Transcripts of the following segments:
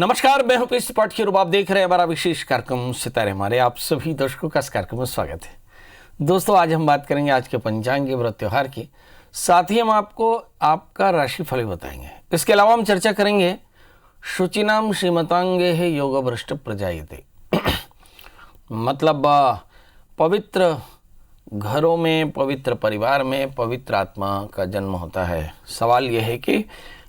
नमस्कार, मैं हूं पीस पाठ की रूप। आप देख रहे हैं हमारा विशेष कार्यक्रम सितारे हमारे। आप सभी दर्शकों का इस कार्यक्रम में स्वागत है। दोस्तों, आज हम बात करेंगे आज के पंचांग के व्रत त्योहार की, साथ ही हम आपको आपका राशिफल भी बताएंगे। इसके अलावा हम चर्चा करेंगे शुचिनाम श्रीमतांगे है योग भ्रष्ट प्रजायते मतलब पवित्र घरों में, पवित्र परिवार में पवित्र आत्मा का जन्म होता है। सवाल यह है कि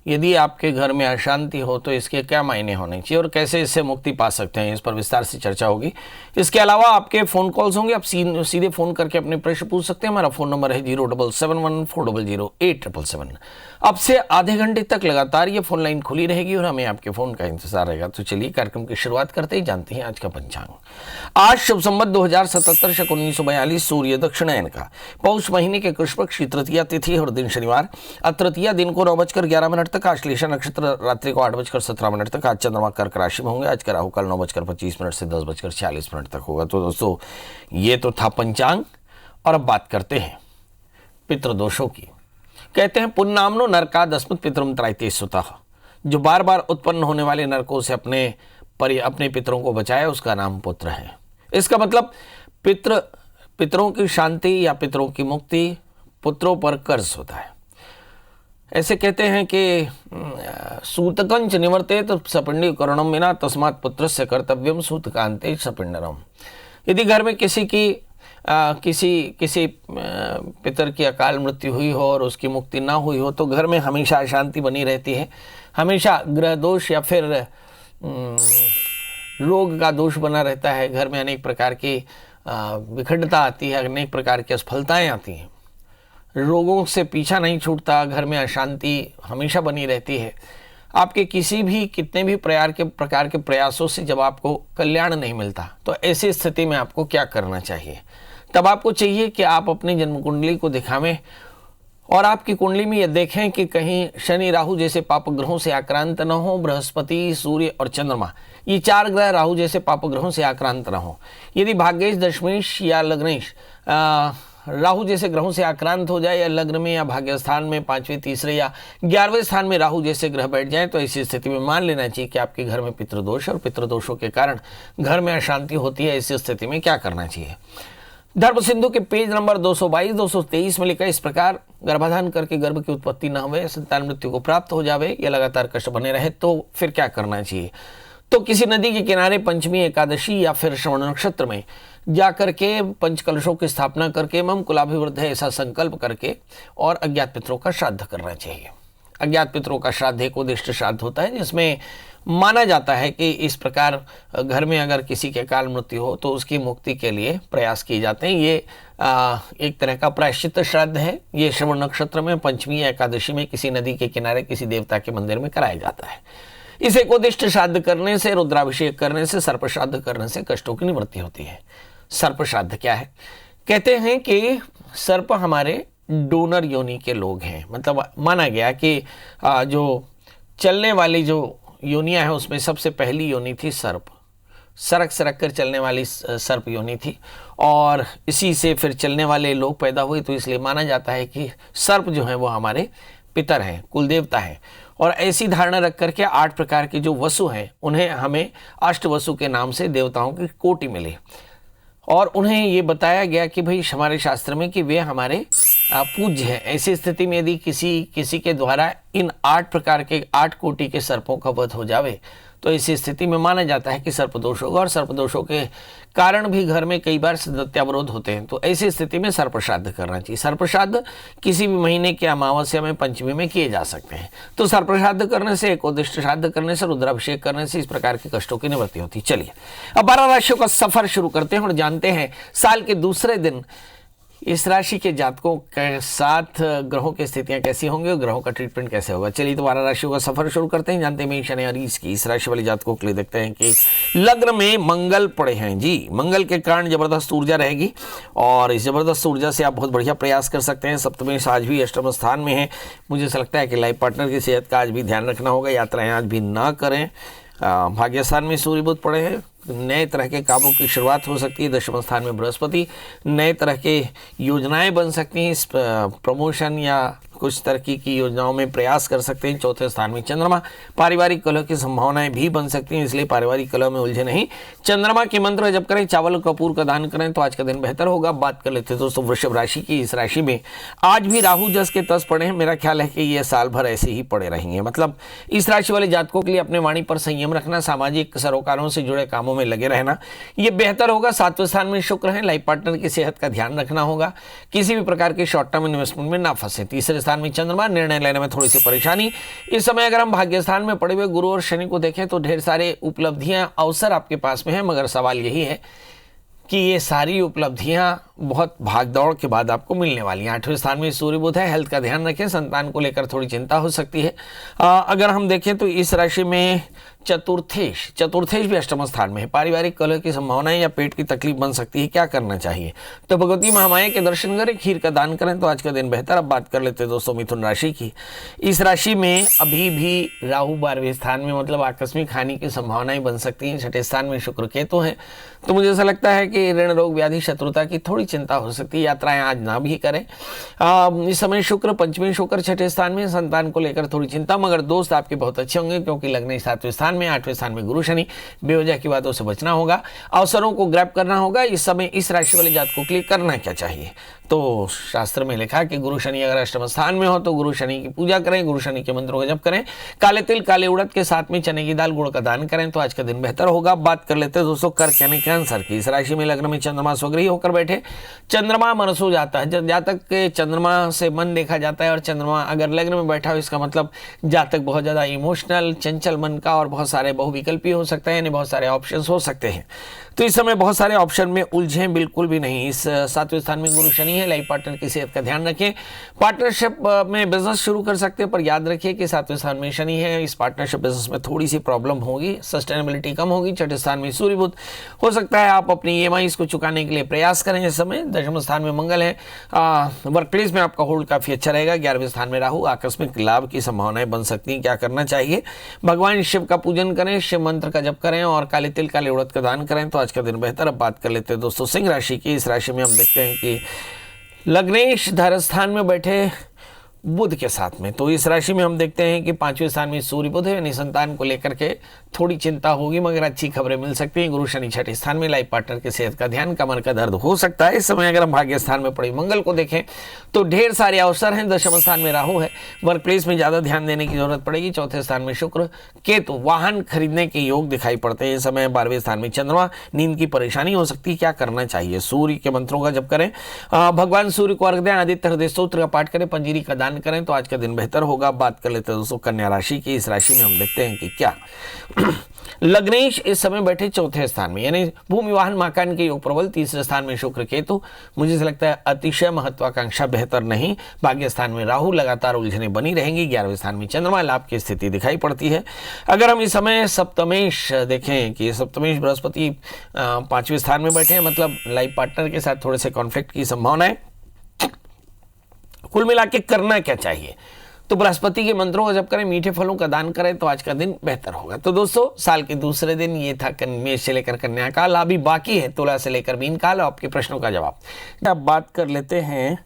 यदि आपके घर में अशांति हो तो इसके क्या मायने होने चाहिए और कैसे इससे मुक्ति पा सकते हैं, इस पर विस्तार से चर्चा होगी। इसके अलावा आपके फ़ोन कॉल्स होंगे, आप सीधे फ़ोन करके अपने प्रश्न पूछ सकते हैं। हमारा फ़ोन नंबर है 07714008777। अब से आधे घंटे तक लगातार ये फ़ोन लाइन खुली रहेगी और हमें आपके फ़ोन का इंतजार रहेगा। तो चलिए कार्यक्रम की शुरुआत करते ही जानते हैं आज का पंचांग। आज शुभ संवत 2077 शक 1942 सूर्य दक्षिणायन का पौष महीने के कृष्ण पक्ष की तृतीया तिथि और दिन शनिवार। तृतीया दिन को 9:11 तक, आश्लेषा नक्षत्र रात्रि को 8:17 तक। आज चंद्रमा कर्क राशि में होंगे। आज का राहु काल 9:25 से 10:46 तक होगा। तो दोस्तों, ये तो था पंचांग और अब बात करते हैं पितृदोषों की। कहते हैं पुन्नामनो नरकाद अस्मत् पितरम त्रायते सुतः, जो बार बार उत्पन्न होने वाले नरकों से अपने पितरों को बचाए उसका नाम पुत्र है। इसका मतलब पितरों की शांति या पितरों की मुक्ति पुत्रों पर कर्ज होता है। ऐसे कहते हैं कि सूतकंच निवर्तेत सपिंडी करणम विना तस्मात् पुत्रस्य कर्तव्यम सूतकांते सपिंडरम। यदि घर में किसी पितर की अकाल मृत्यु हुई हो और उसकी मुक्ति ना हुई हो तो घर में हमेशा अशांति बनी रहती है। हमेशा ग्रह दोष या फिर रोग का दोष बना रहता है। घर में अनेक प्रकार की विखंडता आती है, अनेक प्रकार की असफलताएं आती हैं, रोगों से पीछा नहीं छूटता, घर में अशांति हमेशा बनी रहती है। आपके कितने भी प्रकार के प्रयासों से जब आपको कल्याण नहीं मिलता तो ऐसी स्थिति में आपको क्या करना चाहिए? तब आपको चाहिए कि आप अपनी जन्म कुंडली को दिखावें और आपकी कुंडली में यह देखें कि कहीं शनि राहु जैसे पाप ग्रहों से आक्रांत न हो। बृहस्पति, सूर्य और चंद्रमा, ये 4 ग्रह राहु जैसे पाप ग्रहों से आक्रांत न हो। यदि भाग्येश, दशमेश या लग्नेश राहु जैसे ग्रहों से आक्रांत हो जाए या लग्न में या भाग्य स्थान में 5वें, 3रे या 11वें स्थान में राहु जैसे ग्रह बैठ जाए तो ऐसी स्थिति में मान लेना चाहिए कि आपके घर में पितृदोष और पितृदोषों के कारण घर में अशांति होती है। ऐसी स्थिति में क्या करना चाहिए? धर्म सिंधु के पेज नंबर 222-223 में लिखा इस प्रकार, गर्भाधान करके गर्भ की उत्पत्ति न हुए, संतान मृत्यु को प्राप्त हो जावे या लगातार कष्ट बने रहे तो फिर क्या करना चाहिए? तो किसी नदी के किनारे पंचमी एकादशी या फिर श्रवण नक्षत्र में जाकर के पंचकलशों की स्थापना करके मम कुलाभिवृद्ध है ऐसा संकल्प करके और अज्ञात पितरों का श्राद्ध करना चाहिए। अज्ञात पितरों का श्राद्ध एक उद्दिष्ट श्राद्ध होता है जिसमें माना जाता है कि इस प्रकार घर में अगर किसी के अकाल मृत्यु हो तो उसकी मुक्ति के लिए प्रयास किए जाते हैं। ये एक तरह का प्रायश्चित श्राद्ध है। ये श्रवण नक्षत्र में पंचमी या एकादशी में किसी नदी के किनारे किसी देवता के मंदिर में कराया जाता है। इसे एकोदिष्ट श्राद्ध करने से, रुद्राभिषेक करने से, सर्प श्राद्ध करने से कष्टों की निवृत्ति होती है। सर्प श्राद्ध क्या है? कहते हैं कि सर्प हमारे डोनर योनि के लोग हैं। मतलब माना गया कि जो चलने वाली जो योनियां हैं उसमें सबसे पहली योनि थी सर्प। सरक कर चलने वाली सर्प योनि थी और इसी से फिर चलने वाले लोग पैदा हुए। तो इसलिए माना जाता है कि सर्प जो है वो हमारे पितर हैं, कुल देवता हैं। और ऐसी धारणा रख करके 8 प्रकार के जो वसु हैं उन्हें हमें अष्टवसु के नाम से देवताओं की कोटि मिली और उन्हें ये बताया गया कि भाई हमारे शास्त्र में कि वे हमारे पूज्य हैं। ऐसी स्थिति में यदि किसी के द्वारा इन 8 प्रकार के 8 कोटि के सर्पों का वध हो जावे तो इसी स्थिति में माना जाता है कि सर्पदोष होगा और सर्पदोषों के कारण भी घर में कई बार सदत्यावरोध होते हैं। तो ऐसी स्थिति में सर्प श्राद्ध करना चाहिए। सर्प श्राद्ध किसी भी महीने के अमावस्या में, पंचमी में किए जा सकते हैं। तो सर्प श्राद्ध करने से, एकोदिष्ट श्राद्ध करने से, रुद्राभिषेक करने से इस प्रकार के कष्टों की निवृत्ति होती है। चलिए अब 12 राशियों का सफर शुरू करते हैं और जानते हैं साल के दूसरे दिन इस राशि के जातकों के साथ ग्रहों की स्थितियां कैसी होंगी और ग्रहों का ट्रीटमेंट कैसे होगा। चलिए तो 12 राशियों का सफर शुरू करते हैं। जानते हैं मेष शनि और इस राशि वाले जातकों के लिए देखते हैं कि लग्न में मंगल पड़े हैं जी। मंगल के कारण जबरदस्त ऊर्जा रहेगी और इस जबरदस्त ऊर्जा से आप बहुत बढ़िया प्रयास कर सकते हैं। सप्तमेश आज भी अष्टम स्थान में है। मुझे ऐसा लगता है कि लाइफ पार्टनर की सेहत का आज भी ध्यान रखना होगा। यात्राएं आज भी ना करें। भाग्य स्थान में सूर्य बुध पड़े हैं। नए तरह के कामों की शुरुआत हो सकती है। दशम स्थान में बृहस्पति। नए तरह के योजनाएं बन सकती हैं। प्रमोशन या कुछ तरक्की की योजनाओं में प्रयास कर सकते हैं। चौथे स्थान में चंद्रमा, पारिवारिक कलह की संभावनाएं भी बन सकती हैं, इसलिए पारिवारिक कलह में उलझे नहीं। चंद्रमा के मंत्र जप करें, चावल कपूर का दान करें तो आज का दिन बेहतर होगा। बात कर लेते हैं दोस्तों वृषभ राशि की। इस राशि में आज भी राहु जस के तस पड़े हैं। मेरा ख्याल है कि ये साल भर ऐसे ही पड़े रहेंगे। मतलब इस राशि वाले जातकों के लिए अपने वाणी पर संयम रखना, सामाजिक सरोकारों से जुड़े कामों में लगे रहना, ये बेहतर होगा। सातवें स्थान में शुक्र है, लाइफ पार्टनर की सेहत का ध्यान रखना होगा, किसी भी प्रकार के शॉर्ट टर्म इन्वेस्टमेंट में ना फंसे। तीसरे स्थान में चंद्रमा, निर्णय लेने में थोड़ी सी परेशानी। इस समय अगर हम भाग्य स्थान में पड़े हुए गुरु और शनि को देखें तो ढेर सारे उपलब्धियां, अवसर आपके पास में है, मगर सवाल यही है कि ये सारी उपलब्धियां बहुत भागदौड़ के बाद आपको मिलने वाली हैं। आठवें स्थान में सूर्य बुध है, हेल्थ का ध्यान रखें, संतान को लेकर थोड़ी चिंता हो सकती है। अगर हम देखें तो इस राशि में चतुर्थेश भी अष्टम स्थान में है। पारिवारिक कलह की संभावनाएं या पेट की तकलीफ बन सकती है, क्या करना चाहिए? तो भगवती महामाया के दर्शन करें, खीर का दान करें तो आज का दिन बेहतर। अब बात कर लेते हैं दोस्तों मिथुन राशि की। इस राशि में अभी भी राहु 12वें स्थान में, मतलब आकस्मिक हानि की संभावनाएं बन सकती हैं। छठे स्थान में शुक्र केतु है, तो मुझे ऐसा लगता है कि ऋण रोग व्याधि शत्रुता की थोड़ी चिंता हो सकती है। यात्राएं आज ना भी करें। इस समय शुक्र पंचमी शुक्र छठे स्थान में, संतान को लेकर थोड़ी चिंता, मगर दोस्त आपके बहुत अच्छे होंगे क्योंकि लग्न 7वें स्थान में, 8वें स्थान में गुरु शनि, बेवजह की बातों से बचना होगा, अवसरों को ग्रैब करना होगा। इस समय इस राशि वाले जातकों के लिए करना क्या चाहिए? तो शास्त्र में लिखा कि गुरु शनि अगर अष्टम स्थान में हो तो गुरु शनि की पूजा करें, गुरु शनि के मंत्रों का जप करें, काले तिल काले उड़द के साथ में चने की दाल गुड़ का दान करें तो आज का दिन बेहतर होगा। बात कर लेते हैं दोस्तों कर्क यानी कैंसर की। इस राशि में लग्न में चंद्रमा स्वग्रही होकर बैठे, चंद्रमा मनसो जाता है। जब जातक के चंद्रमा से मन देखा जाता है और चंद्रमा अगर लग्न में बैठा हो, इसका मतलब जातक बहुत ज्यादा इमोशनल, चंचल मन का और बहुत सारे बहुविकल्पी हो सकता है, यानी बहुत सारे ऑप्शंस हो सकते हैं। तो इस समय बहुत सारे ऑप्शन में उलझे बिल्कुल भी नहीं। इस 7वें स्थान में गुरु शनि है, लाइफ पार्टनर की सेहत का ध्यान रखें। पार्टनरशिप में बिजनेस शुरू कर सकते हैं, पर याद रखिए कि 7वें स्थान में शनि है, इस पार्टनरशिप बिजनेस में थोड़ी सी प्रॉब्लम होगी, सस्टेनेबिलिटी कम होगी। छठे स्थान में सूर्य बुध, हो सकता है आप अपनी EMIs को चुकाने के लिए प्रयास करें इस समय। दशम स्थान में मंगल है, वर्क प्लेस में आपका होल्ड काफी अच्छा रहेगा। 11वें स्थान में राहु, आकस्मिक लाभ की संभावनाएं बन सकती हैं, क्या करना चाहिए? भगवान शिव का पूजन करें, शिव मंत्र का जप करें और काले तिल काले उड़द का दान करें तो आज का दिन बेहतर। अब बात कर लेते हैं दोस्तों सिंह राशि की। इस राशि में हम देखते हैं कि लग्नेश धरस्थान में बैठे बुध के साथ में, तो इस राशि में हम देखते हैं कि 5वें स्थान में सूर्य बुध है, यानी संतान को लेकर के थोड़ी चिंता होगी, मगर अच्छी खबरें मिल सकती हैं। गुरु शनि छठे स्थान में, लाइफ पार्टनर की सेहत का ध्यान, कमर का दर्द हो सकता है। इस समय अगर हम भाग्य स्थान में पड़े मंगल को देखें तो ढेर सारे अवसर हैं। दशम स्थान में राहु है, वर्क प्लेस में ज्यादा ध्यान देने की जरूरत पड़ेगी। चौथे स्थान में शुक्र केतु, वाहन खरीदने के योग दिखाई पड़ते हैं। इस समय 12वें स्थान में चंद्रमा, नींद की परेशानी हो सकती है, क्या करना चाहिए? सूर्य के मंत्रों का जप करें, भगवान सूर्य को अर्घ्य दें, आदित्य हृदय स्तोत्र का पाठ करें, पंजीरी का दान करें तो आज का दिन बेहतर होगा। बात कर लेते हैं दोस्तों कन्या राशि की। इस राशि में हम देखते हैं कि क्या लग्नेश इस समय बैठे चौथे स्थान में, यानी भूमि वाहन मकान के योग प्रबल। तीसरे स्थान में शुक्र केतु, मुझे लगता है अतिशय महत्वाकांक्षा बेहतर नहीं। भाग्य स्थान में राहु, लगातार उलझने बनी रहेंगी। 11वें स्थान में चंद्रमा, लाभ की स्थिति दिखाई पड़ती है। अगर हम इस समय सप्तमेश देखें कि सप्तमेश बृहस्पति 5वें स्थान में बैठे हैं, मतलब लाइफ पार्टनर के साथ थोड़े से कॉन्फ्लिक्ट की संभावना है। कुल मिला के करना क्या चाहिए? तो बृहस्पति के मंत्रों का जप करें, मीठे फलों का दान करें तो आज का दिन बेहतर होगा। तो दोस्तों साल के दूसरे दिन ये था मेष से लेकर कन्या काल, अभी बाकी है तुला से लेकर मीन काल। आपके प्रश्नों का जवाब अब बात कर लेते हैं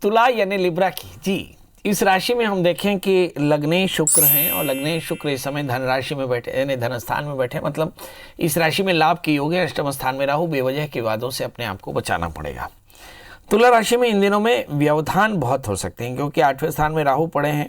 तुला यानी लिब्रा की। जी, इस राशि में हम देखें कि लग्ने शुक्र हैं और लग्ने शुक्र इस समय धन राशि में बैठे, यानी धन स्थान में बैठे, मतलब इस राशि में लाभ के योग है। अष्टम स्थान में राहु, बेवजह के वादों से अपने आप को बचाना पड़ेगा। तुला राशि में इन दिनों में व्यवधान बहुत हो सकते हैं क्योंकि 8वें स्थान में राहु पड़े हैं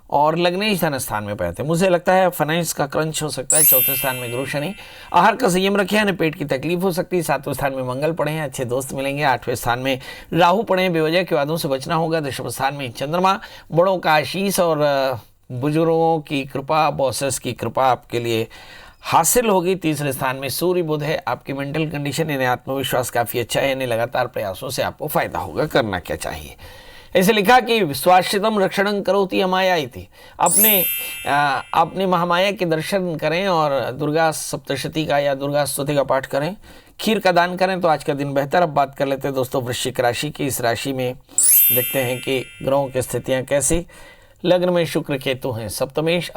और लग्नेश धन स्थान में पड़े थे। मुझे लगता है फाइनेंस का क्रंच हो सकता है। चौथे स्थान में गुरु शनि, आहार का संयम रखें, यानी पेट की तकलीफ हो सकती है। 7वें स्थान में मंगल पड़े हैं, अच्छे दोस्त मिलेंगे। 8वें स्थान में राहु पड़े हैं, बेवजह के वादों से बचना होगा। दशम स्थान में चंद्रमा, बड़ों का आशीष और बुजुर्गों की कृपा, बॉसेस की कृपा आपके लिए हासिल होगी। तीसरे स्थान में सूर्य बुध है, आपकी मेंटल कंडीशन यानी आत्मविश्वास काफी अच्छा है, यानी लगातार प्रयासों से आपको फायदा होगा। करना क्या चाहिए? ऐसे लिखा कि स्वाश्रितम रक्षणं करोति अमाया इति, अपने महामाया के दर्शन करें और दुर्गा सप्तशती का या दुर्गा स्तुति का पाठ करें, खीर का दान करें तो आज का दिन बेहतर। अब बात कर लेते हैं दोस्तों वृश्चिक राशि की। इस राशि में देखते हैं कि ग्रहों की स्थितियां कैसी। लग्न में शुक्र केतु हैं। सप्तमेश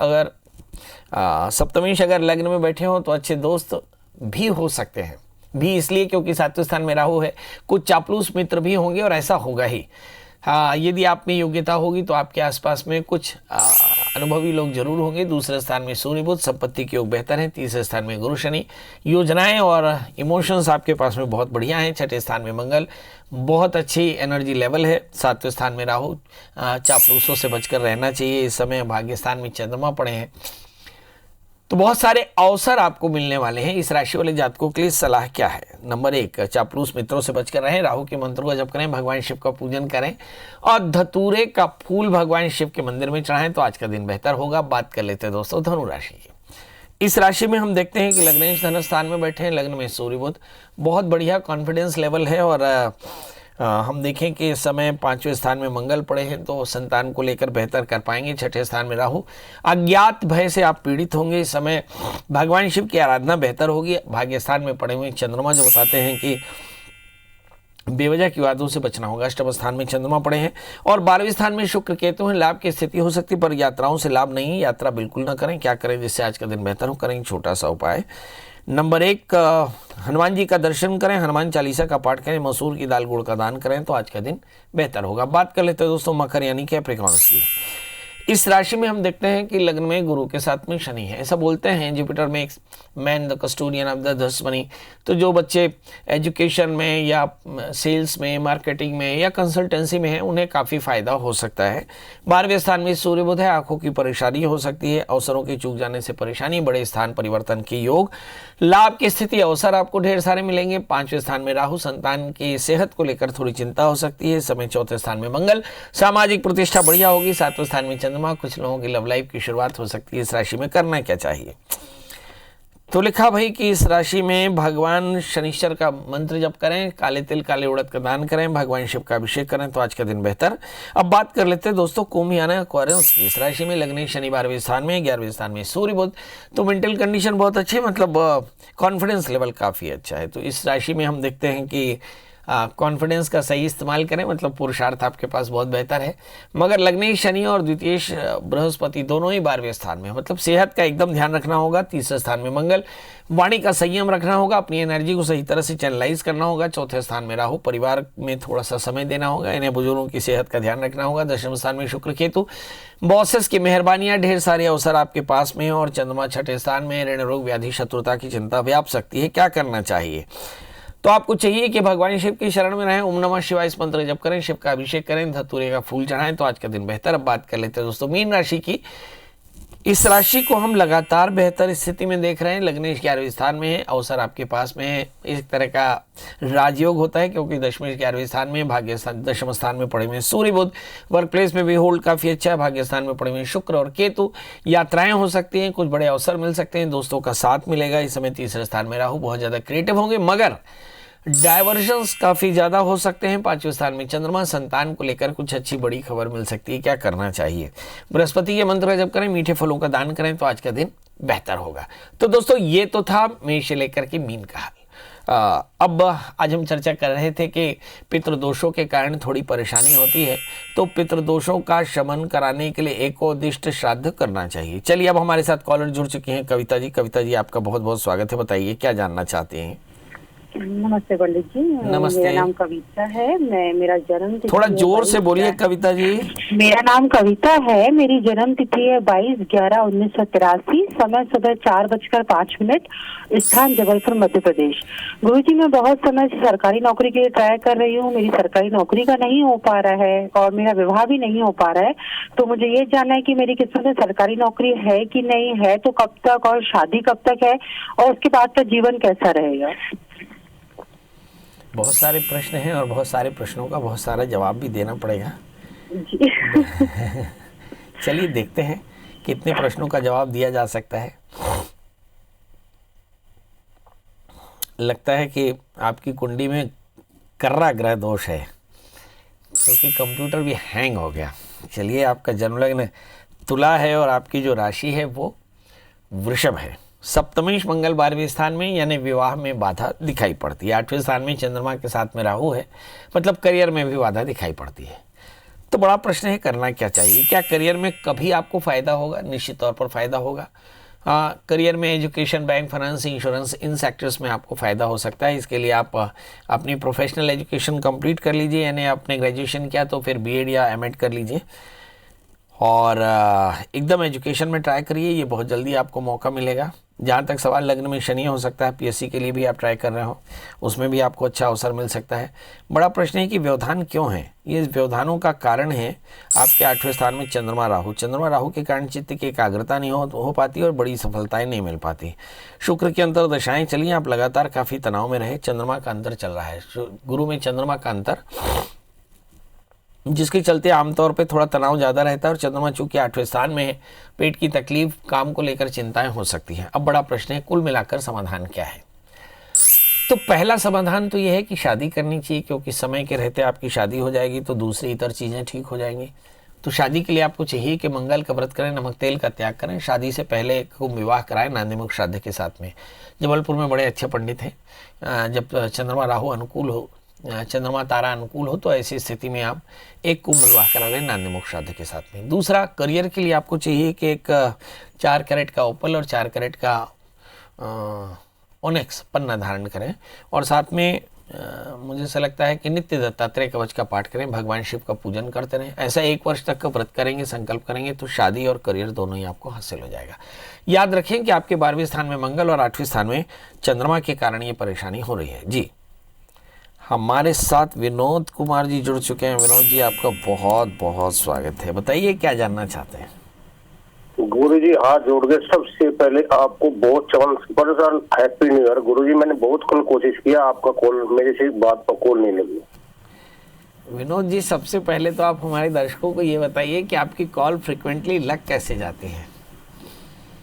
अगर लग्न में बैठे हो तो अच्छे दोस्त भी हो सकते हैं, भी इसलिए क्योंकि 7वें स्थान में राहु है। कुछ चापलूस मित्र भी होंगे और ऐसा होगा ही। हाँ, यदि आप में योग्यता होगी तो आपके आसपास में कुछ अनुभवी लोग जरूर होंगे। दूसरे स्थान में सूर्य बुध, संपत्ति के योग बेहतर हैं। तीसरे स्थान में गुरु शनि, योजनाएं और इमोशंस आपके पास में बहुत बढ़िया हैं। छठे स्थान में मंगल, बहुत अच्छी एनर्जी लेवल है। सातवें स्थान में राहु, चापलूसों से बचकर रहना चाहिए। इस समय भाग्य स्थान में चंद्रमा पड़े हैं, तो बहुत सारे अवसर आपको मिलने वाले हैं। इस राशि वाले जातकों के लिए सलाह क्या है? नंबर 1, चापलूस मित्रों से बचकर रहें। राहु के मंत्रों का जप करें, भगवान शिव का पूजन करें और धतूरे का फूल भगवान शिव के मंदिर में चढ़ाएं तो आज का दिन बेहतर होगा। बात कर लेते हैं दोस्तों धनु राशि की। इस राशि में हम देखते हैं कि लग्नेश धन स्थान में बैठे हैं। लग्न में सूर्य बुध, बहुत बढ़िया कॉन्फिडेंस लेवल है। और हम देखें कि इस समय 5वें स्थान में मंगल पड़े हैं, तो संतान को लेकर बेहतर कर पाएंगे। छठे स्थान में राहु, अज्ञात भय से आप पीड़ित होंगे। इस समय भगवान शिव की आराधना बेहतर होगी। भाग्य स्थान में पड़े हुए चंद्रमा जो बताते हैं कि बेवजह की बातों से बचना होगा। अष्टम स्थान में चंद्रमा पड़े हैं और 12वें स्थान में शुक्र केतु हैं। लाभ की स्थिति हो सकती पर यात्राओं से लाभ नहीं है। यात्रा बिल्कुल ना करें। क्या करें जिससे आज का दिन बेहतर हो? करें छोटा सा उपाय। नंबर 1, हनुमान जी का दर्शन करें, हनुमान चालीसा का पाठ करें, मसूर की दाल गुड़ का दान करें तो आज का दिन बेहतर होगा। बात कर लेते हैं दोस्तों मकर यानी कैप्रिकॉर्न्स की। इस राशि में हम देखते हैं कि लग्न में गुरु के साथ में शनि है। ऐसा बोलते हैं Jupiter makes man the custodian of the दस मनी। तो जो बच्चे एजुकेशन में या सेल्स में, मार्केटिंग में या कंसल्टेंसी में है उन्हें काफ़ी फायदा हो सकता है। 12वें स्थान में सूर्य बुध है, आंखों की परेशानी हो सकती है। अवसरों के चूक जाने से परेशानी, बड़े स्थान परिवर्तन के योग, लाभ की स्थिति, अवसर आपको ढेर सारे मिलेंगे। 5वें स्थान में राहु, संतान की सेहत को लेकर थोड़ी चिंता हो सकती है। इस समय 4थे स्थान में मंगल, सामाजिक प्रतिष्ठा बढ़िया होगी। 7वें स्थान में चंद्रमा, कुछ लोगों की लव लाइफ की शुरुआत हो सकती है। इस राशि में करना क्या चाहिए? तो लिखा भाई कि इस राशि में भगवान शनिश्चर का मंत्र जप करें, काले तिल काले उड़द का दान करें, भगवान शिव का अभिषेक करें तो आज का दिन बेहतर। अब बात कर लेते हैं दोस्तों कुंभ यानी एक्वेरियस की। इस राशि में लग्न शनि 12वें स्थान में, 11वें स्थान में सूर्य बुध, तो मेंटल कंडीशन बहुत अच्छी है, मतलब कॉन्फिडेंस लेवल काफ़ी अच्छा है। तो इस राशि में हम देखते हैं कि कॉन्फिडेंस का सही इस्तेमाल करें, मतलब पुरुषार्थ आपके पास बहुत बेहतर है। मगर लग्न शनि और द्वितीय बृहस्पति दोनों ही 12वें स्थान में, मतलब सेहत का एकदम ध्यान रखना होगा। 3रे स्थान में मंगल, वाणी का संयम रखना होगा, अपनी एनर्जी को सही तरह से चैनलाइज करना होगा। 4थे स्थान में राहु, परिवार में थोड़ा सा समय देना होगा, इन्हें बुजुर्गों की सेहत का ध्यान रखना होगा। 10वें स्थान में शुक्र केतु, बॉसेस की मेहरबानियां, ढेर सारे अवसर आपके पास में हैं। और चंद्रमा 6ठे स्थान में, ऋण रोग व्याधि शत्रुता की चिंता व्याप सकती है। क्या करना चाहिए? तो आपको चाहिए कि भगवान शिव की शरण में रहें, ओम नमः शिवाय इस मंत्र जप करें, शिव का अभिषेक करें, धतूरे का फूल चढ़ाएं तो आज का दिन बेहतर। अब बात कर लेते हैं दोस्तों मीन राशि की। इस राशि को हम लगातार बेहतर स्थिति में देख रहे हैं। लग्नेश 11वें स्थान में है, अवसर आपके पास में है। इस तरह का राजयोग होता है क्योंकि दशमेश 11वें स्थान में, भाग्य स्थान 10वें स्थान में पड़े हुए सूर्य बुध, वर्क प्लेस में भी होल्ड काफ़ी अच्छा है। भाग्य स्थान में पड़े हुए शुक्र और केतु, यात्राएं हो सकती हैं, कुछ बड़े अवसर मिल सकते हैं, दोस्तों का साथ मिलेगा। इस समय 3रे स्थान में राहु, बहुत ज़्यादा क्रिएटिव होंगे मगर डायवर्जन्स काफ़ी ज़्यादा हो सकते हैं। 5वें स्थान में चंद्रमा, संतान को लेकर कुछ अच्छी बड़ी खबर मिल सकती है। क्या करना चाहिए? बृहस्पति के मंत्र का जप करें, मीठे फलों का दान करें तो आज का दिन बेहतर होगा। तो दोस्तों ये तो था मेष से लेकर के मीन का हाल। अब आज हम चर्चा कर रहे थे कि पितृदोषों के कारण थोड़ी परेशानी होती है, तो पितृदोषों का शमन कराने के लिए एकोदिष्ट श्राद्ध करना चाहिए। चलिए अब हमारे साथ कॉलर जुड़ चुके हैं कविता जी। कविता जी आपका बहुत बहुत स्वागत है, बताइए क्या जानना चाहते हैं? नमस्ते पंडित जी। नमस्ते। मेरा नाम कविता है। मेरा जन्म तिथि थोड़ा जोर से बोलिए कविता जी। मेरा नाम कविता है। मेरी जन्म तिथि है 22/11/1983। समय सुबह 4:05, स्थान जबलपुर मध्य प्रदेश। गुरुजी मैं बहुत समय से सरकारी नौकरी के लिए ट्राई कर रही हूँ। मेरी सरकारी नौकरी का नहीं हो पा रहा है और मेरा विवाह भी नहीं हो पा रहा है। तो मुझे ये जानना है कि मेरी किस्मत में सरकारी नौकरी है कि नहीं है, तो कब तक, और शादी कब तक है, और उसके बाद का जीवन कैसा रहेगा? बहुत सारे प्रश्न हैं और बहुत सारे प्रश्नों का बहुत सारा जवाब भी देना पड़ेगा जी। चलिए देखते हैं कितने प्रश्नों का जवाब दिया जा सकता है। लगता है कि आपकी कुंडली में कर्रा ग्रह दोष है क्योंकि कंप्यूटर भी हैंग हो गया। चलिए आपका जन्म लग्न तुला है और आपकी जो राशि है वो वृषभ है। सप्तमेश मंगल 12वें स्थान में, यानी विवाह में बाधा दिखाई पड़ती है। 8वें स्थान में चंद्रमा के साथ में राहु है, मतलब करियर में भी बाधा दिखाई पड़ती है। तो बड़ा प्रश्न है करना क्या चाहिए? क्या करियर में कभी आपको फ़ायदा होगा? निश्चित तौर पर फ़ायदा होगा। करियर में एजुकेशन, बैंक, फाइनेंस, इंश्योरेंस, इन सेक्टर्स में आपको फ़ायदा हो सकता है। इसके लिए आप अपनी प्रोफेशनल एजुकेशन कंप्लीट कर लीजिए, यानी आपने ग्रेजुएशन किया तो फिर बीएड या एमएड कर लीजिए और एकदम एजुकेशन में ट्राई करिए, ये बहुत जल्दी आपको मौका मिलेगा। जहाँ तक सवाल लग्न में शनि हो सकता है, पीएससी के लिए भी आप ट्राई कर रहे हो, उसमें भी आपको अच्छा अवसर मिल सकता है। बड़ा प्रश्न है कि व्यवधान क्यों है? ये व्यवधानों का कारण है आपके 8वें स्थान में चंद्रमा राहु। चंद्रमा राहु के कारण चित्त की एकाग्रता नहीं हो पाती और बड़ी सफलताएं नहीं मिल पाती। शुक्र की अंतर्दशाएं चलिए, आप लगातार काफ़ी तनाव में रहे। चंद्रमा का अंतर चल रहा है, गुरु में चंद्रमा का अंतर, जिसके चलते आमतौर पे थोड़ा तनाव ज़्यादा रहता है और चंद्रमा चूंकि 8वें स्थान में है, पेट की तकलीफ, काम को लेकर चिंताएं हो सकती हैं। अब बड़ा प्रश्न है कुल मिलाकर समाधान क्या है? तो पहला समाधान तो यह है कि शादी करनी चाहिए, क्योंकि समय के रहते आपकी शादी हो जाएगी तो दूसरी इतर चीज़ें ठीक हो जाएंगी। तो शादी के लिए आपको चाहिए कि मंगल का व्रत करें, नमक तेल का त्याग करें, शादी से पहले कुंभ विवाह कराएं नांदीमुख श्राद्ध के साथ में। जबलपुर में बड़े अच्छे पंडित हैं। जब चंद्रमा राहु अनुकूल हो, चंद्रमा तारा अनुकूल हो, तो ऐसी स्थिति में आप एक कुंभ विवाह करा लें नांदीमुख श्राद्ध के साथ में। दूसरा, करियर के लिए आपको चाहिए कि एक 4 कैरेट का ओपल और 4 कैरेट का ओनेक्स पन्ना धारण करें और साथ में मुझे ऐसा लगता है कि नित्य दत्तात्रेय कवच का पाठ करें, भगवान शिव का पूजन करते रहें। ऐसा 1 वर्ष तक का व्रत करेंगे, संकल्प करेंगे तो शादी और करियर दोनों ही आपको हासिल हो जाएगा। याद रखें कि आपके 12वें स्थान में मंगल और 8वें स्थान में चंद्रमा के कारण ये परेशानी हो रही है। जी, हमारे साथ विनोद कुमार जी जुड़ चुके हैं। विनोद जी, आपका बहुत बहुत स्वागत है। बताइए क्या जानना चाहते हैं? गुरुजी हाथ जोड़ के सबसे पहले आपको बहुत चमन हैप्पी न्यू ईयर। गुरुजी, मैंने बहुत कल कोशिश किया, आपका कॉल मेरे से बात पर कॉल नहीं लगी। विनोद जी, सबसे पहले तो आप हमारे दर्शकों को ये बताइए कि आपकी कॉल फ्रिक्वेंटली लग कैसे जाती है?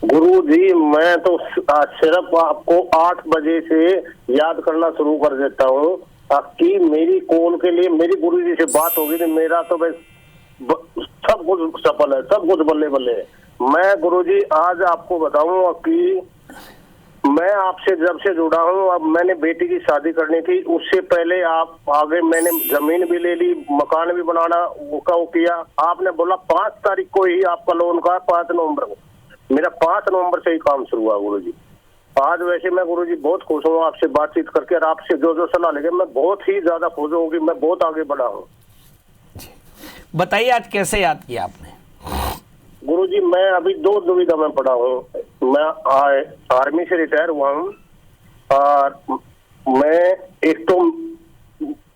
गुरुजी, मैं तो सिर्फ आपको 8 बजे से याद करना शुरू कर देता हूँ कि मेरी कॉल के लिए मेरी गुरुजी से बात होगी तो मेरा तो बस सब कुछ सफल है, सब कुछ बल्ले बल्ले है। मैं गुरुजी आज आपको बताऊंगा कि मैं आपसे जब से जुड़ा हूँ, अब मैंने बेटी की शादी करनी थी, उससे पहले आप आगे मैंने जमीन भी ले ली, मकान भी बनाना वो किया। आपने बोला 5 तारीख को ही आपका लोन का 5 नवंबर को, मेरा 5 नवंबर से ही काम शुरू हुआ गुरुजी। आज वैसे मैं गुरुजी बहुत खुश हूँ आपसे बातचीत करके और आपसे जो जो सलाह लेके मैं बहुत ही ज्यादा खुश हूँ कि मैं बहुत आगे बढ़ा हूँ। बताइए आज कैसे याद किया आपने? गुरुजी, मैं अभी 2 दुविधा में पड़ा हूँ। मैं आर्मी से रिटायर हुआ हूँ और मैं एक तो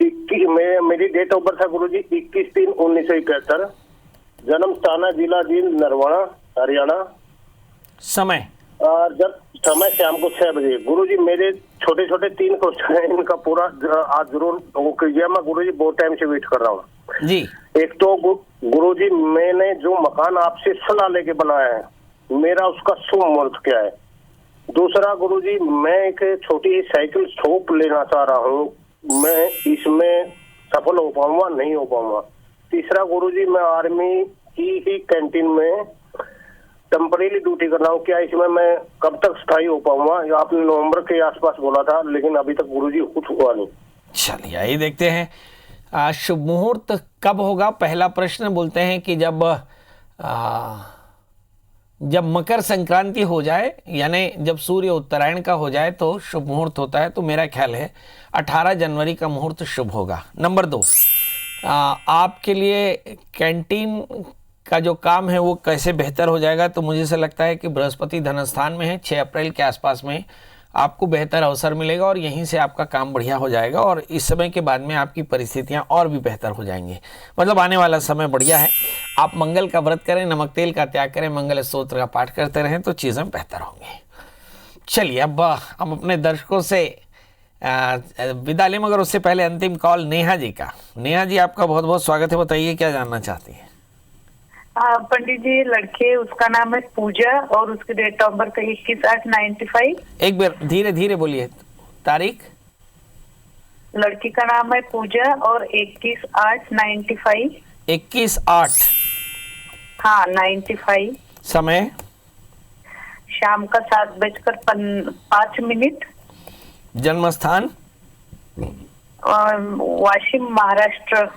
21 में मेरी डेट ऑफ बर्थ है गुरुजी 21/3/1971, जन्म स्थाना जिला जींद नरवाना हरियाणा, समय और जब समय शाम को 6 बजे। गुरुजी, मेरे छोटे छोटे 3 क्वेश्चन है, इनका पूरा आज जरूर वो कीजिए। मैं गुरुजी बहुत टाइम से वेट कर रहा हूँ जी। एक तो गुरुजी, मैंने जो मकान आपसे सलाह लेके बनाया है, मेरा उसका शुभ मुहूर्त क्या है? दूसरा गुरुजी, मैं एक छोटी साइकिल शॉप लेना चाह रहा हूँ, मैं इसमें सफल हो पाऊंगा नहीं हो पाऊंगा? तीसरा गुरुजी, मैं आर्मी की ही कैंटीन में टेम्परेरी ड्यूटी कर रहा हूँ, क्या इसमें मैं कब तक स्थायी हो पाऊंगा? आपने नवंबर के आसपास बोला था, लेकिन अभी तक गुरुजी कुछ हुआ नहीं। चलिए आइए देखते हैं शुभ मुहूर्त कब होगा। पहला प्रश्न बोलते हैं कि जब मकर संक्रांति हो जाए, यानी जब सूर्य उत्तरायण का हो जाए तो शुभ मुहूर्त होता है। तो मेरा ख्याल है 18 जनवरी का मुहूर्त शुभ होगा। नंबर 2, आपके लिए कैंटीन का जो काम है वो कैसे बेहतर हो जाएगा? तो मुझे ऐसा लगता है कि बृहस्पति धनस्थान में है, 6 अप्रैल के आसपास में आपको बेहतर अवसर मिलेगा और यहीं से आपका काम बढ़िया हो जाएगा और इस समय के बाद में आपकी परिस्थितियां और भी बेहतर हो जाएंगी। मतलब आने वाला समय बढ़िया है। आप मंगल का व्रत करें, नमक तेल का त्याग करें, मंगल स्तोत्र का पाठ करते रहें तो चीज़ें बेहतर होंगी। चलिए अब हम अपने दर्शकों से विदा लें, मगर उससे पहले अंतिम कॉल नेहा जी का। नेहा जी, आपका बहुत बहुत स्वागत है। बताइए क्या जानना चाहती हैं? पंडित जी, लड़के उसका नाम है पूजा और उसकी डेट ऑफ बर्थ 21/8/95। एक बार धीरे धीरे बोलिए। तारीख? लड़की का नाम है पूजा और 21/8/95। 21/8? हाँ, 95। समय? शाम का 7:05। जन्म स्थान? वाशिम, महाराष्ट्र।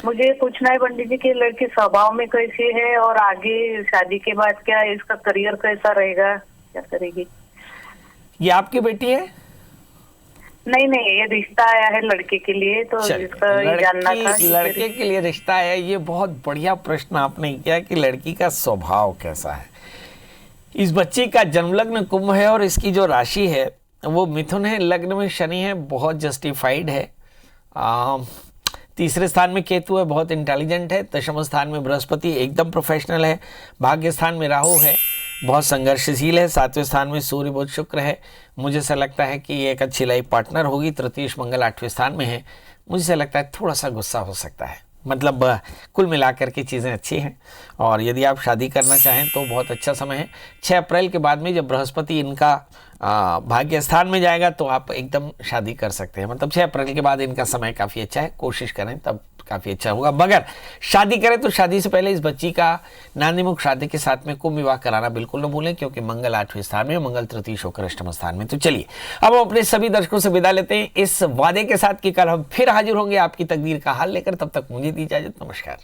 मुझे पूछना है पंडित जी कि लड़की स्वभाव में कैसी है और आगे शादी के बाद क्या इसका करियर कैसा रहेगा, क्या करेगी? ये आपकी बेटी है? नहीं, ये रिश्ता आया है लड़के के लिए, तो इसका ये जानना था कि लड़के के लिए रिश्ता आया। ये बहुत बढ़िया प्रश्न आपने किया कि लड़की का स्वभाव कैसा है। इस बच्ची का जन्म लग्न कुंभ है और इसकी जो राशि है वो मिथुन है, लग्न में शनि है, बहुत जस्टिफाइड है। तीसरे स्थान में केतु है, बहुत इंटेलिजेंट है। दशम स्थान में बृहस्पति एकदम प्रोफेशनल है। भाग्य स्थान में राहु है, बहुत संघर्षशील है। सातवें स्थान में सूर्य बुध शुक्र है। मुझे ऐसा लगता है कि ये एक अच्छी लाइफ पार्टनर होगी। तृतीयेश मंगल 8वें स्थान में है। मुझे ऐसा लगता है थोड़ा सा गुस्सा हो सकता है, मतलब कुल मिलाकर के चीज़ें अच्छी हैं। और यदि आप शादी करना चाहें तो बहुत अच्छा समय है। 6 अप्रैल के बाद में जब बृहस्पति इनका भाग्य स्थान में जाएगा तो आप एकदम शादी कर सकते हैं। मतलब 6 अप्रैल के बाद इनका समय काफ़ी अच्छा है, कोशिश करें तब काफ़ी अच्छा होगा। मगर शादी करें तो शादी से पहले इस बच्ची का नांदीमुख शादी के साथ में कुंभ विवाह कराना बिल्कुल न भूलें, क्योंकि मंगल 8वें स्थान में, मंगल तृतीय शुक्र अष्टम स्थान में। तो चलिए अब हम अपने सभी दर्शकों से विदा लेते हैं इस वादे के साथ कि कल हम फिर हाजिर होंगे आपकी तकदीर का हाल लेकर। तब तक मुझे दी इजाजत, नमस्कार।